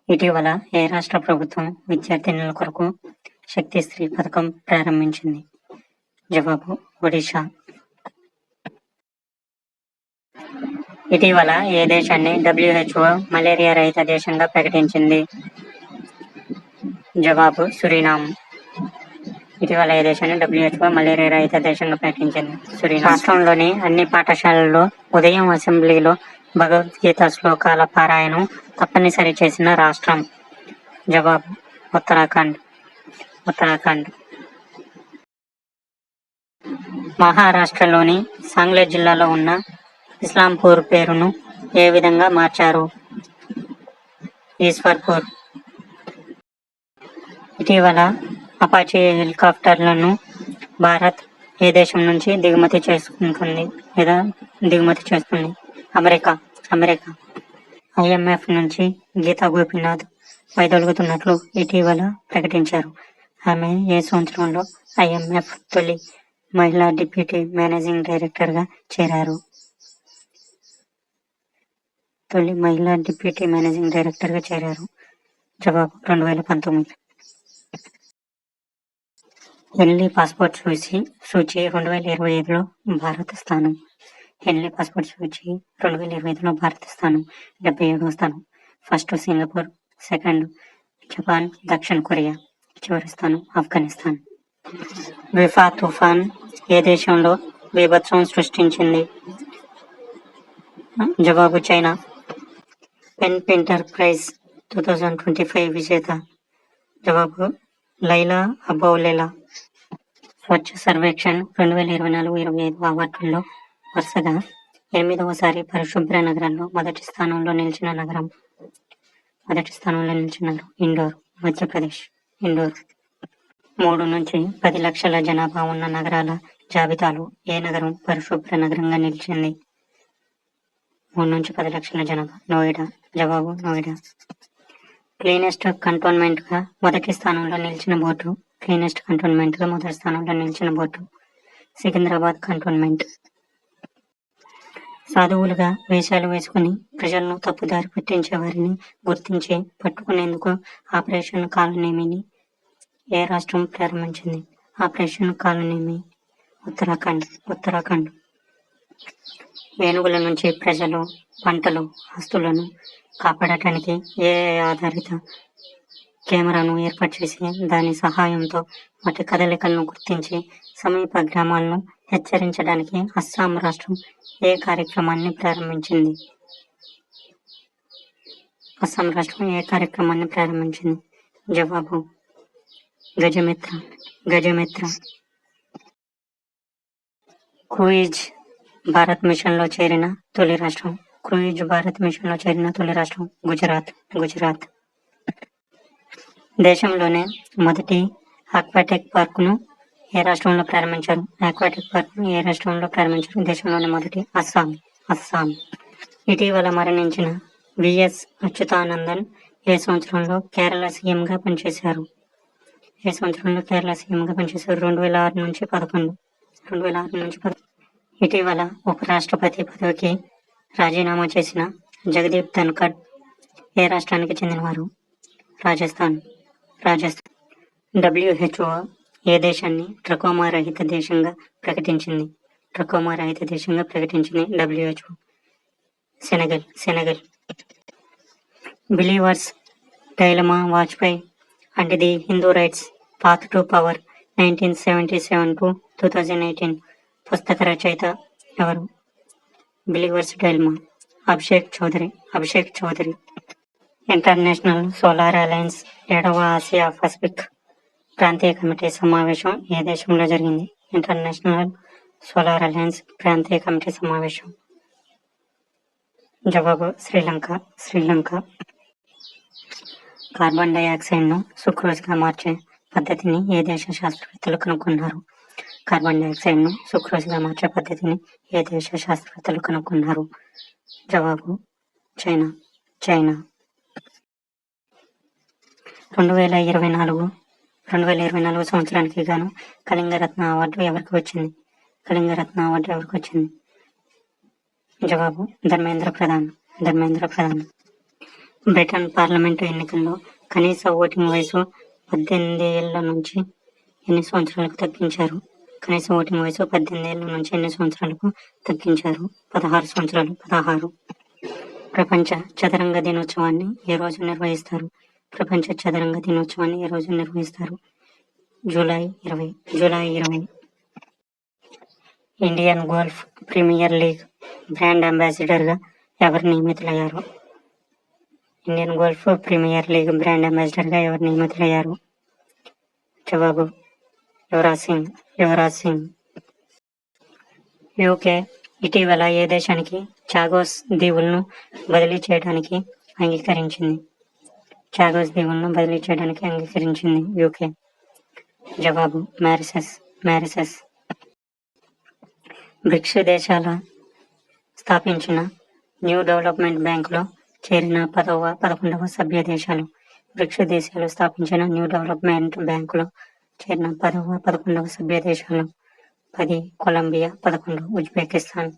ఇటీవల ఏ రాష్ట్ర ప్రభుత్వం విద్యార్థినుల కొరకు శక్తి స్త్రీ పథకం ప్రారంభించింది? జవాబు: ఒడిషా. ఇటీవల ఏ దేశాన్ని WHO మలేరియా రహిత దేశంగా ప్రకటించింది? జవాబు: సురినామ్. ఇటీవల ఏ దేశాన్ని WHO మలేరియా రహిత దేశంగా ప్రకటించింది? సురినామ్. రాష్ట్రంలోని అన్ని పాఠశాలల్లో ఉదయం అసెంబ్లీలో భగవద్గీత శ్లోకాల పారాయణం తప్పనిసరి చేసిన రాష్ట్రం? జవాబు: ఉత్తరాఖండ్. మహారాష్ట్రలోని సాంగ్లీ జిల్లాలో ఉన్న ఇస్లాంపూర్ పేరును ఏ విధంగా మార్చారు? ఈశ్వర్పూర్. ఇటీవల అపాచీ హెలికాప్టర్లను భారత్ ఏ దేశం నుంచి దిగుమతి చేస్తుంది? అమెరికా. IMF నుంచి గీతా గోపీనాథ్ వైదొలుగుతున్నట్లు ఇటీవల ప్రకటించారు. ఆమె ఏ సంవత్సరంలో IMF తొలి మహిళా డిప్యూటీ మేనేజింగ్ డైరెక్టర్గా చేరారు? జవాబు: 2019. హెన్లీ పాస్పోర్ట్ సూచీ 2025లో భారత స్థానం? హెన్లీ పాస్పోర్ట్ సూచీ 2025లో భారత స్థానం 77వ స్థానం. ఫస్ట్ సింగపూర్, సెకండ్ జపాన్, దక్షిణ కొరియా, చివరి స్థానం ఆఫ్ఘనిస్తాన్. విఫా తుఫాన్ ఏ దేశంలో బీభత్సం సృష్టించింది? జవాబు: చైనా. పెన్ పింటర్ ప్రైజ్ 2025 విజేత? జవాబు: లైలా అబౌలేలా. స్వచ్ఛ సర్వేక్షణ్ 2024-25 అవార్డుల్లో వరుసగా 8వసారి పరిశుభ్ర నగరాల్లో మొదటి స్థానంలో నిలిచిన నగరం? ఇండోర్, మధ్యప్రదేశ్. 3 నుంచి 10 లక్షల జనాభా ఉన్న నగరాల జాబితాలో ఏ నగరం పరిశుభ్ర నగరంగా నిలిచింది? 3 నుంచి 10 లక్షల జనాభా. నోయిడా. జవాబు: నోయిడా. క్లీనెస్ట్ కంటోన్మెంట్ గా మొదటి స్థానంలో నిలిచిన బోర్డు సికింద్రాబాద్ కంటోన్మెంట్. సాధువులుగా వేషాలు వేసుకుని ప్రజలను తప్పుదారి పట్టించే వారిని గుర్తించి పట్టుకునేందుకు ఆపరేషన్ కాలనేమిని ఏ రాష్ట్రం ప్రారంభించింది? ఆపరేషన్ కాలనేమి. ఉత్తరాఖండ్. ఏనుగుల నుంచి ప్రజలు, పంటలు, ఆస్తులను కాపాడటానికి AI ఆధారిత కెమెరాను ఏర్పాటు చేసి దాని సహాయంతో వాటి కదలికలను గుర్తించి సమీప గ్రామాలను హెచ్చరించడానికి అస్సాం రాష్ట్రం ఏ కార్యక్రమాన్ని ప్రారంభించింది? జవాబు: గజమిత్ర. క్రూయిజ్ భారత్ మిషన్లో చేరిన తొలి రాష్ట్రం? గుజరాత్. దేశంలోనే మొదటి ఆక్వాటిక్ పార్కును ఏ రాష్ట్రంలో ప్రారంభించారు? దేశంలోనే మొదటి అస్సాం. ఇటీవల మరణించిన VS అచ్యుతానందన్ ఏ సంవత్సరంలో కేరళ సీఎంగా పనిచేశారు? 2006 నుంచి 11. ఇటీవల ఉపరాష్ట్రపతి పదవికి రాజీనామా చేసిన జగదీప్ ధన్కడ్ ఏ రాష్ట్రానికి చెందినవారు? రాజస్థాన్. WHO ఏ దేశాన్ని ట్రకోమా రహిత దేశంగా ప్రకటించింది? WHO. Senegal. Believers dilemma Vajpayee and the Hindu rights path to power 1977-2018 పుస్తక రచయిత ఎవరు? Believers dilemma. Abhishek Chaudhary. International solar alliance 7వ ఆసియా పసిఫిక్ ప్రాంతీయ కమిటీ సమావేశం ఏ దేశంలో జరిగింది? ఇంటర్నేషనల్ సోలార్ అలయన్స్ ప్రాంతీయ కమిటీ సమావేశం. జవాబు: శ్రీలంక. కార్బన్ డయాక్సైడ్ను సుక్రోజ్గా మార్చే పద్ధతిని ఏ దేశ శాస్త్రవేత్తలు కనుగొన్నారు? జవాబు: చైనా. 2024 సంవత్సరానికి గాను కళింగరత్న అవార్డు ఎవరికి వచ్చింది? జవాబు: ధర్మేంద్ర ప్రధాన్. బ్రిటన్ పార్లమెంటు ఎన్నికల్లో కనీస ఓటింగ్ వయసు 18 ఏళ్ల నుంచి ఎన్ని సంవత్సరాలకు తగ్గించారు? కనీస ఓటింగ్ వయసు 18 ఏళ్ల నుంచి ఎన్ని సంవత్సరాలకు తగ్గించారు? 16 సంవత్సరాలు. 16. ప్రపంచ చదరంగ దినోత్సవాన్ని ఏ రోజు నిర్వహిస్తారు? ప్రపంచ చదరంగ దినోత్సవాన్ని ఏ రోజు నిర్వహిస్తారు? July 20. Indian golf premier league brand అంబాసిడర్గా ఎవరు నియమితులయ్యారు? Indian golf premier league brand అంబాసిడర్గా ఎవరు నియమితులయ్యారు? జవాబు యువరాజ్ సింగ్. యూకే ఇటీవల ఏ దేశానికి చాగోస్ దీవులను బదిలీ చేయడానికి అంగీకరించింది? చాగోస్ దీవులను బదిలీ చేయడానికి అంగీకరించింది యూకే. జవాబు మారిషస్. బ్రిక్స్ దేశాల స్థాపించిన న్యూ డెవలప్మెంట్ బ్యాంకులో చేరిన 11వ సభ్య దేశాలు. బ్రిక్స్ దేశాలు స్థాపించిన న్యూ డెవలప్మెంట్ బ్యాంకులో చేరిన 11వ సభ్య దేశాలు. 10 కొలంబియా, 11 ఉజ్బెకిస్తాన్.